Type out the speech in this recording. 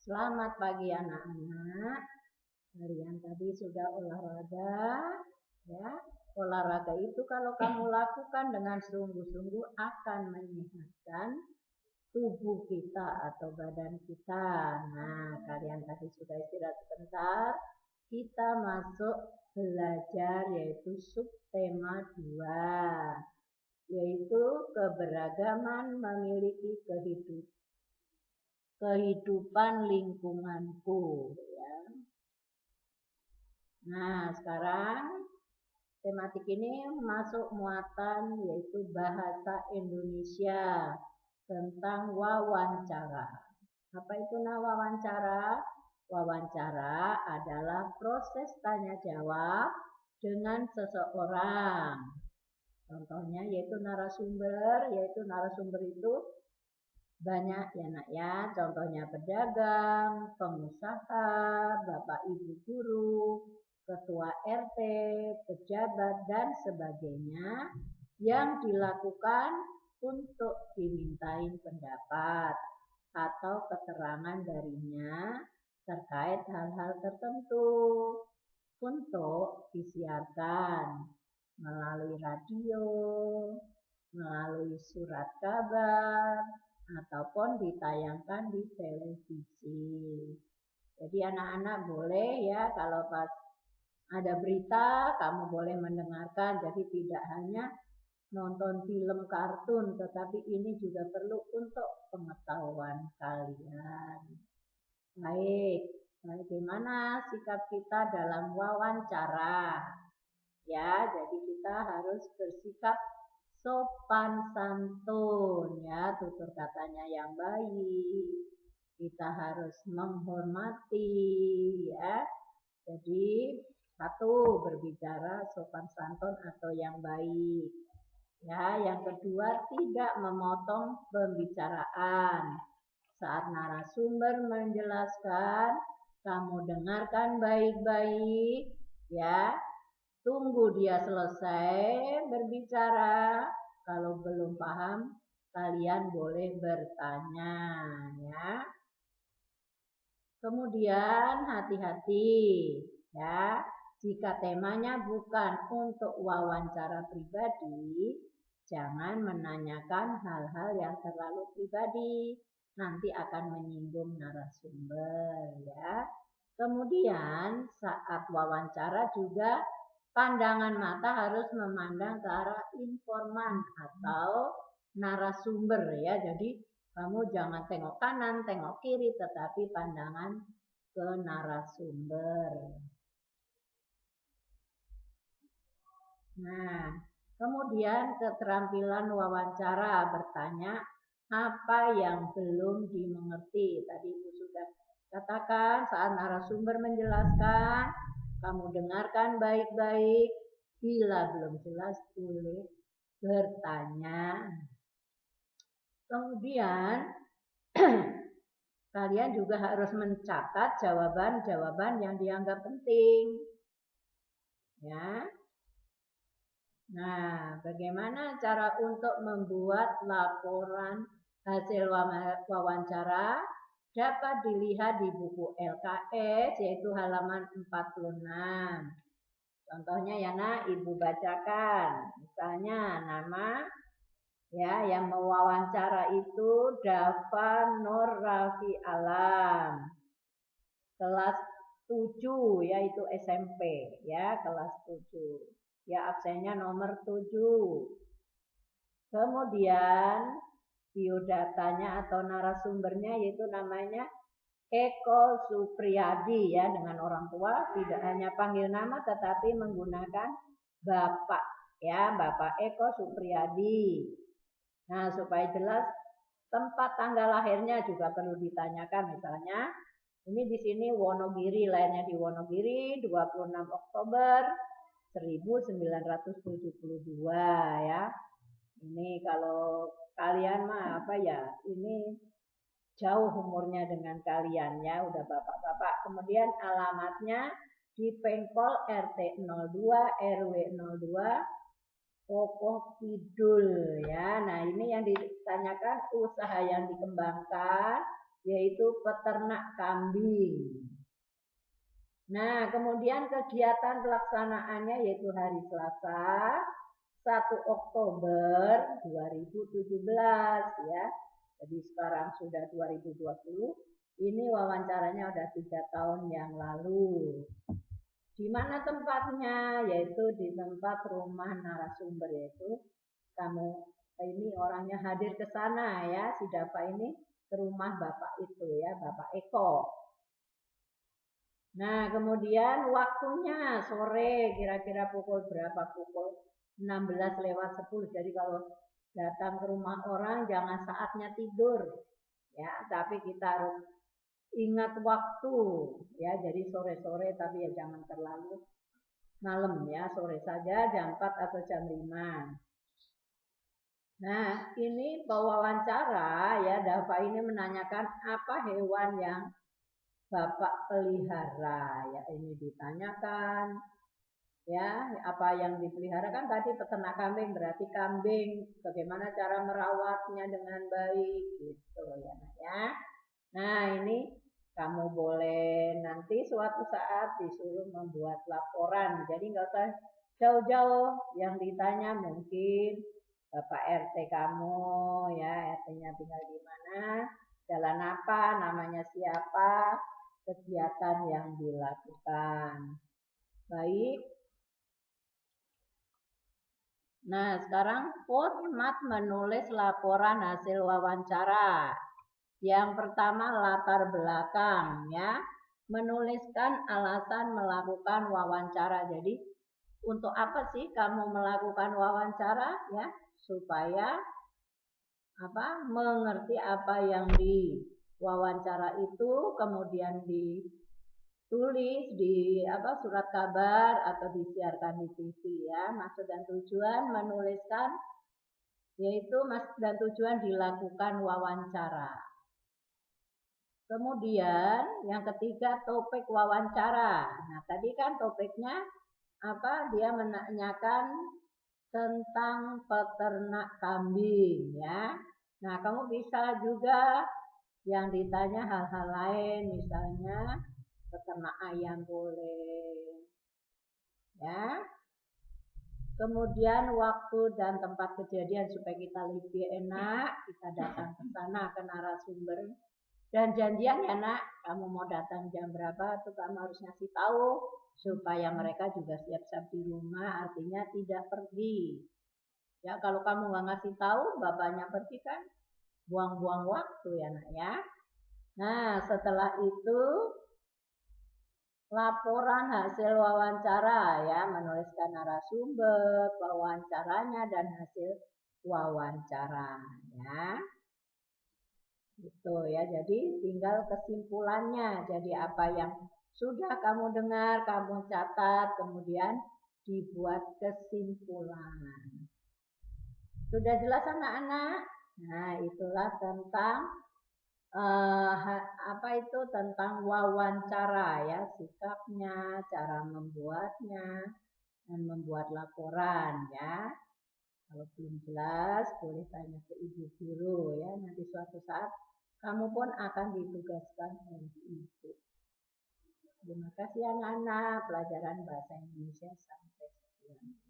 Selamat pagi anak-anak. Kalian tadi sudah olahraga, ya. Olahraga itu kalau kamu lakukan dengan sungguh-sungguh akan menyehatkan tubuh kita atau badan kita. Nah, kalian tadi sudah istirahat sebentar. Kita masuk belajar yaitu subtema 2, yaitu keberagaman memiliki kehidupan lingkunganku. Nah, sekarang tematik ini masuk muatan yaitu bahasa Indonesia tentang wawancara. Apa itu wawancara? Wawancara adalah proses tanya jawab dengan seseorang. Contohnya yaitu narasumber itu banyak ya nak ya. Contohnya pedagang, pengusaha, bapak ibu guru, ketua RT, pejabat, dan sebagainya yang dilakukan untuk dimintain pendapat atau keterangan darinya terkait hal-hal tertentu untuk disiarkan melalui radio, melalui surat kabar, ataupun ditayangkan di televisi. Jadi anak-anak boleh ya kalau pas ada berita kamu boleh mendengarkan, jadi tidak hanya nonton film kartun, tetapi ini juga perlu untuk pengetahuan kalian. Baik, bagaimana sikap kita dalam wawancara? Ya, jadi kita harus bersikap sopan santun ya, tutur katanya yang baik. Kita harus menghormati ya. Jadi satu, berbicara sopan santun atau yang baik. Ya, yang kedua, tidak memotong pembicaraan. Saat narasumber menjelaskan, kamu dengarkan baik-baik ya. Tunggu dia selesai berbicara. Kalau belum paham, kalian boleh bertanya ya. Kemudian hati-hati ya. Jika temanya bukan untuk wawancara pribadi, jangan menanyakan hal-hal yang terlalu pribadi. Nanti akan menyinggung narasumber ya. Kemudian saat wawancara juga pandangan mata harus memandang ke arah informan atau narasumber ya. Jadi kamu jangan tengok kanan, tengok kiri, tetapi pandangan ke narasumber. Nah, kemudian keterampilan wawancara, bertanya apa yang belum dimengerti. Tadi Ibu sudah katakan saat narasumber menjelaskan, kamu dengarkan baik-baik. Bila belum jelas, boleh bertanya. Kemudian kalian juga harus mencatat jawaban-jawaban yang dianggap penting. Ya. Nah, bagaimana cara untuk membuat laporan hasil wawancara? Dapat dilihat di buku LKS yaitu halaman 46. Contohnya ya nak, Ibu bacakan. Misalnya nama ya yang mewawancara itu Dava Nur Rafi Alam. Kelas 7 yaitu SMP ya, kelas 7. Ya, absennya nomor 7. Kemudian biodatanya atau narasumbernya yaitu namanya Eko Supriyadi ya, dengan orang tua tidak hanya panggil nama tetapi menggunakan Bapak ya, Bapak Eko Supriyadi. Nah, supaya jelas tempat tanggal lahirnya juga perlu ditanyakan, misalnya ini di sini Wonogiri, lahirnya di Wonogiri 26 Oktober 1972 ya. Ini kalau kalian mah apa ya, ini jauh umurnya dengan kalian ya, udah bapak-bapak. Kemudian alamatnya di Pengkol RT 02 RW 02 Pokok Kidul ya. Nah, ini yang ditanyakan usaha yang dikembangkan yaitu peternak kambing. Nah, kemudian kegiatan pelaksanaannya yaitu hari Selasa 1 Oktober 2017 ya. Jadi sekarang sudah 2020. Ini wawancaranya udah 3 tahun yang lalu. Di mana tempatnya? Yaitu di tempat rumah narasumber, yaitu kamu ini orangnya hadir ke sana ya, si Dava ini ke rumah Bapak itu ya, Bapak Eko. Nah, kemudian waktunya sore kira-kira pukul berapa? Pukul 16:10. Jadi kalau datang ke rumah orang jangan saatnya tidur ya, tapi kita harus ingat waktu ya. Jadi sore-sore tapi ya jangan terlalu malam ya, sore saja jam 4 atau jam 5. Nah, ini wawancara ya, Dava ini menanyakan apa hewan yang Bapak pelihara ya, ini ditanyakan ya, apa yang dipelihara kan tadi peternak kambing, berarti kambing bagaimana cara merawatnya dengan baik gitu ya. Nah, ini kamu boleh nanti suatu saat disuruh membuat laporan, jadi nggak usah jauh-jauh, yang ditanya mungkin Bapak RT kamu ya, RT-nya tinggal di mana, jalan apa, namanya siapa, kegiatan yang dilakukan. Baik. Nah, sekarang format menulis laporan hasil wawancara. Yang pertama latar belakang ya. Menuliskan alasan melakukan wawancara. Jadi untuk apa sih kamu melakukan wawancara ya? Supaya mengerti apa yang diwawancara itu, kemudian ditulis di surat kabar atau disiarkan di TV ya. Maksud dan tujuan menuliskan yaitu maksud dan tujuan dilakukan wawancara. Kemudian yang ketiga topik wawancara. Nah, tadi kan topiknya dia menanyakan tentang peternak kambing ya. Nah, kamu bisa juga yang ditanya hal-hal lain, misalnya peternak ayam boleh ya. Kemudian waktu dan tempat kejadian supaya kita lebih enak, kita datang ke sana ke narasumber. Dan janjian ya nak, kamu mau datang jam berapa tuh kamu harus ngasih tahu supaya mereka juga siap-siap di rumah, artinya tidak pergi. Ya kalau kamu nggak ngasih tahu, bapaknya pergi kan buang-buang waktu ya nak ya. Nah setelah itu laporan hasil wawancara ya, menuliskan narasumber, wawancaranya dan hasil wawancara ya. Gitu ya, jadi tinggal kesimpulannya. Jadi apa yang sudah kamu dengar, kamu catat, kemudian dibuat kesimpulan. Sudah jelas anak-anak? Nah, itulah tentang tentang wawancara ya, sikapnya, cara membuatnya, dan membuat laporan ya. Kalau belum jelas, boleh tanya ke ibu guru ya. Nanti suatu saat kamu pun akan ditugaskan oleh ibu. Terima kasih anak-anak, pelajaran bahasa Indonesia sampai sekian.